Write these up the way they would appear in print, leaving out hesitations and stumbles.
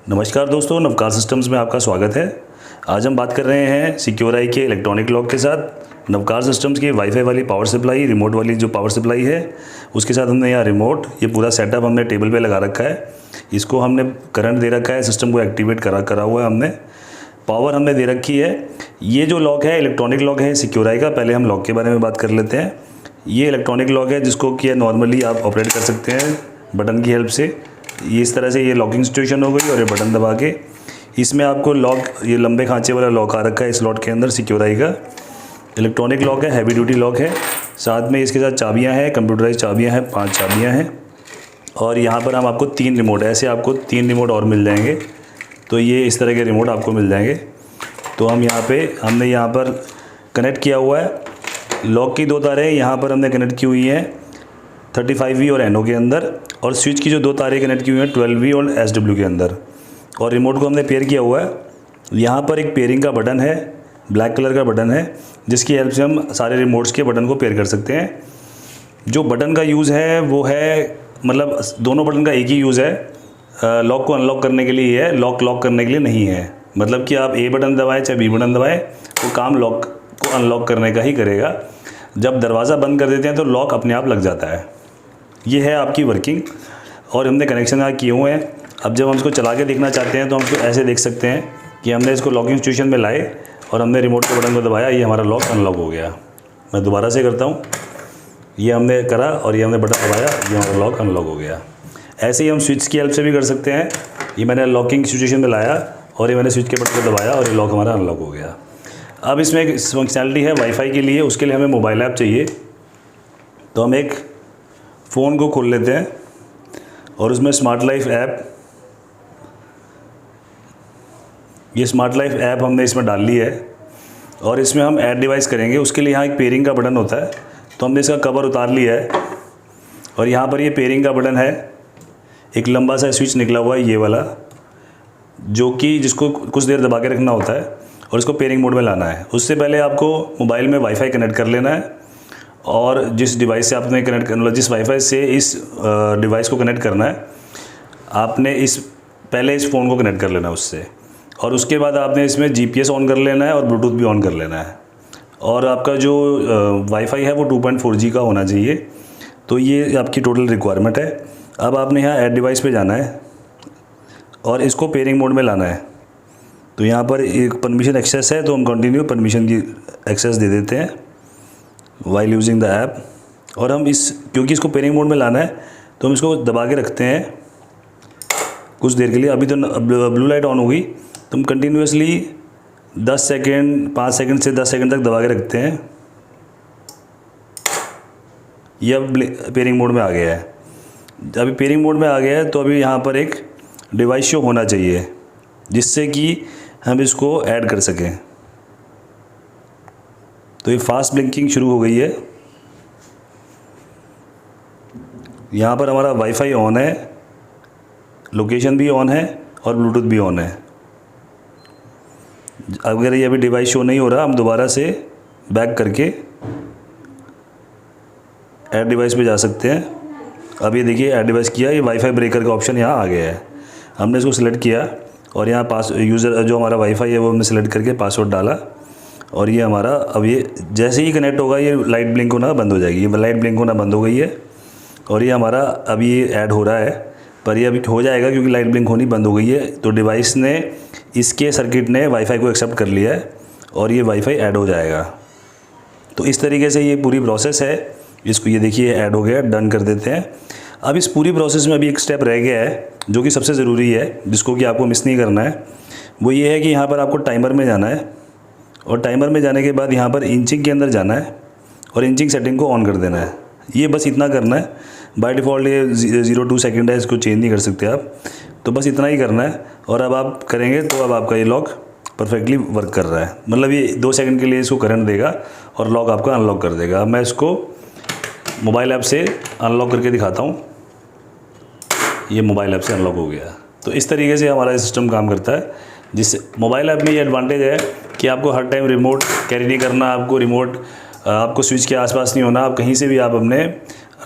नमस्कार दोस्तों, नवकार सिस्टम्स में आपका स्वागत है। आज हम बात कर रहे हैं सिक्योराई के इलेक्ट्रॉनिक लॉक के साथ। नवकार सिस्टम्स की वाईफाई वाली पावर सप्लाई, रिमोट वाली जो पावर सप्लाई है उसके साथ हमने यहाँ रिमोट, ये पूरा सेटअप हमने टेबल पे लगा रखा है। इसको हमने करंट दे रखा है, सिस्टम को एक्टिवेट करा हुआ है हमने। पावर हमने दे रखी है। ये जो लॉक है इलेक्ट्रॉनिक लॉक है सिक्योराई का। पहले हम लॉक के बारे में बात कर लेते हैं। ये इलेक्ट्रॉनिक लॉक है जिसको कि नॉर्मली आप ऑपरेट कर सकते हैं बटन की हेल्प से। ये इस तरह से ये लॉकिंग सिचुएशन हो गई और ये बटन दबा के इसमें आपको लॉक, ये लंबे खांचे वाला लॉक आ रखा है इस लॉक के अंदर। सिक्योराई का इलेक्ट्रॉनिक लॉक है, हैवी ड्यूटी लॉक है। साथ में इसके साथ चाबियां हैं, कंप्यूटराइज चाबियां हैं, 5 चाबियां हैं। और यहाँ पर हम आपको 3 रिमोट, ऐसे आपको 3 रिमोट और मिल जाएंगे। तो ये इस तरह के रिमोट आपको मिल जाएंगे। तो हमने यहाँ पर कनेक्ट किया हुआ है। लॉक की 2 तारें यहाँ पर हमने कनेक्ट की हुई हैं 35V और NO के अंदर, और स्विच की जो 2 तारें कनेक्ट की हुई हैं 12V और SW के अंदर। और रिमोट को हमने पेयर किया हुआ है। यहाँ पर एक पेयरिंग का बटन है, ब्लैक कलर का बटन है, जिसकी हेल्प से हम सारे रिमोट्स के बटन को पेयर कर सकते हैं। जो बटन का यूज़ है वो है, मतलब दोनों बटन का एक ही यूज़ है। लॉक को अनलॉक करने के लिए है, लॉक करने के लिए नहीं है। मतलब कि आप A बटन दबाएं चाहे B बटन दबाएं, वो काम लॉक को अनलॉक करने का ही करेगा। जब दरवाज़ा बंद कर देते हैं तो लॉक अपने आप लग जाता है। ये है आपकी वर्किंग, और हमने कनेक्शन यहाँ किए हुए हैं। अब जब हम इसको चला के देखना चाहते हैं तो हम इसको ऐसे देख सकते हैं कि हमने इसको लॉकिंग सिचुएशन में लाए और हमने रिमोट के बटन को दबाया, ये हमारा लॉक अनलॉक हो गया। मैं दोबारा से करता हूँ। ये हमने करा और ये हमने बटन दबाया, ये हमारा लॉक अनलॉक हो गया। ऐसे ही हम स्विच की हेल्प से भी कर सकते हैं। ये मैंने लॉकिंग सिचुएशन में लाया और ये मैंने स्विच के बटन को दबाया और ये लॉक हमारा अनलॉक हो गया। अब इसमें एक फंक्शनैलिटी है वाईफाई के लिए, उसके लिए हमें मोबाइल ऐप चाहिए। तो हम एक फ़ोन को खोल लेते हैं और उसमें स्मार्ट लाइफ ऐप, ये स्मार्ट लाइफ ऐप हमने इसमें डाल ली है। और इसमें हम ऐड डिवाइस करेंगे। उसके लिए यहाँ एक पेयरिंग का बटन होता है, तो हमने इसका कवर उतार लिया है और यहाँ पर ये पेयरिंग का बटन है। एक लंबा सा स्विच निकला हुआ है ये वाला, जो कि जिसको कुछ देर दबा के रखना होता है और इसको पेयरिंग मोड में लाना है। उससे पहले आपको मोबाइल में वाईफाई कनेक्ट कर लेना है, और जिस डिवाइस से आपने कनेक्ट करना, जिस वाईफाई से इस डिवाइस को कनेक्ट करना है, आपने पहले इस फ़ोन को कनेक्ट कर लेना है उससे। और उसके बाद आपने इसमें GPS ऑन कर लेना है और ब्लूटूथ भी ऑन कर लेना है। और आपका जो वाईफाई है वो 2.4G का होना चाहिए। तो ये आपकी टोटल रिक्वायरमेंट है। अब आपने यहाँ ऐड डिवाइस पे जाना है और इसको पेयरिंग मोड में लाना है। तो यहाँ पर एक परमिशन एक्सेस है, तो हम कंटिन्यू परमिशन की एक्सेस दे देते हैं वाइल यूजिंग द ऐप। और हम क्योंकि इसको पेयरिंग मोड में लाना है तो हम इसको दबा के रखते हैं कुछ देर के लिए। अभी तो ब्लू लाइट ऑन होगी, तो हम कंटिन्यूसली 10 सेकेंड, 5 सेकेंड से 10 सेकेंड तक दबा के रखते हैं। ये अब पेयरिंग मोड में आ गया है। अभी पेयरिंग मोड में आ गया है, तो अभी यहाँ पर एक डिवाइस शो होना चाहिए जिससे कि हम इसको ऐड कर सकें। तो ये फास्ट ब्लिंकिंग शुरू हो गई है। यहाँ पर हमारा वाईफाई ऑन है, लोकेशन भी ऑन है और ब्लूटूथ भी ऑन है। अगर ये अभी डिवाइस शो नहीं हो रहा, हम दोबारा से बैक करके ऐड डिवाइस पे जा सकते हैं। अब ये देखिए ऐड डिवाइस किया, ये वाईफाई ब्रेकर का ऑप्शन यहाँ आ गया है। हमने इसको सिलेक्ट किया और यहाँ यूज़र जो हमारा वाईफाई है वो हमने सेलेक्ट करके पासवर्ड डाला, और ये हमारा अब ये जैसे ही कनेक्ट होगा ये लाइट ब्लिंक होना बंद हो जाएगी। ये लाइट ब्लिंक होना बंद हो गई है और ये हमारा अभी ये ऐड हो रहा है, पर ये अभी हो जाएगा क्योंकि लाइट ब्लिंक होनी बंद हो गई है। तो डिवाइस ने, इसके सर्किट ने वाईफाई को एक्सेप्ट कर लिया है और ये वाईफाई ऐड हो जाएगा। तो इस तरीके से ये पूरी प्रोसेस है। इसको ये देखिए ऐड हो गया, डन कर देते हैं। अब इस पूरी प्रोसेस में अभी एक स्टेप रह गया है जो कि सबसे ज़रूरी है, जिसको कि आपको मिस नहीं करना है। वो ये है कि यहाँ पर आपको टाइमर में जाना है, और टाइमर में जाने के बाद यहाँ पर इंचिंग के अंदर जाना है और इंचिंग सेटिंग को ऑन कर देना है। ये बस इतना करना है। बाय डिफ़ॉल्ट ये 0.2 सेकेंड है, इसको चेंज नहीं कर सकते आप। तो बस इतना ही करना है, और अब आप करेंगे तो अब आपका ये लॉक परफेक्टली वर्क कर रहा है। मतलब ये 2 सेकंड के लिए इसको करंट देगा और लॉक आपका अनलॉक कर देगा। मैं इसको मोबाइल ऐप से अनलॉक करके दिखाता हूँ। ये मोबाइल ऐप से अनलॉक हो गया। तो इस तरीके से हमारा सिस्टम काम करता है। जिससे मोबाइल ऐप में ये एडवांटेज है कि आपको हर टाइम रिमोट कैरी नहीं करना, आपको स्विच के आसपास नहीं होना। आप कहीं से भी आप अपने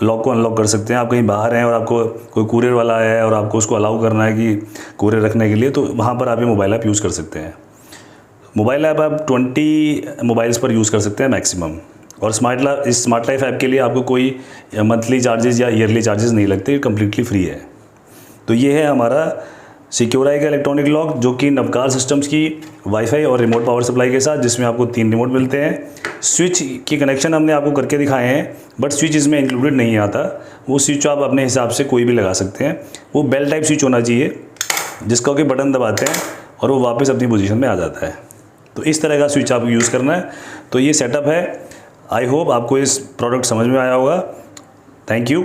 लॉक को अनलॉक कर सकते हैं। आप कहीं बाहर हैं और आपको कोई कुरियर वाला आया है और आपको उसको अलाउ करना है कि कुरियर रखने के लिए, तो वहाँ पर आप ये मोबाइल ऐप यूज़ कर सकते हैं। मोबाइल ऐप आप 20 मोबाइल्स पर यूज़ कर सकते हैं मैक्सिमम। और स्मार्ट लाइफ ऐप के लिए आपको कोई मंथली चार्जेस या ईयरली चार्जेस नहीं लगते, कम्प्लीटली फ्री है। तो ये है हमारा सिक्योराई का इलेक्ट्रॉनिक लॉक, जो कि नवकार सिस्टम्स की वाईफाई और रिमोट पावर सप्लाई के साथ, जिसमें आपको 3 रिमोट मिलते हैं। स्विच की कनेक्शन हमने आपको करके दिखाए हैं, बट स्विच इसमें इंक्लूडेड नहीं आता। वो स्विच आप अपने हिसाब से कोई भी लगा सकते हैं। वो बेल टाइप स्विच होना चाहिए, जिसका कि बटन दबाते हैं और वो वापस अपनी पोजीशन में आ जाता है। तो इस तरह का स्विच आपको यूज़ करना है। तो ये सेटअप है। आई होप आपको इस प्रोडक्ट समझ में आया होगा। Thank you.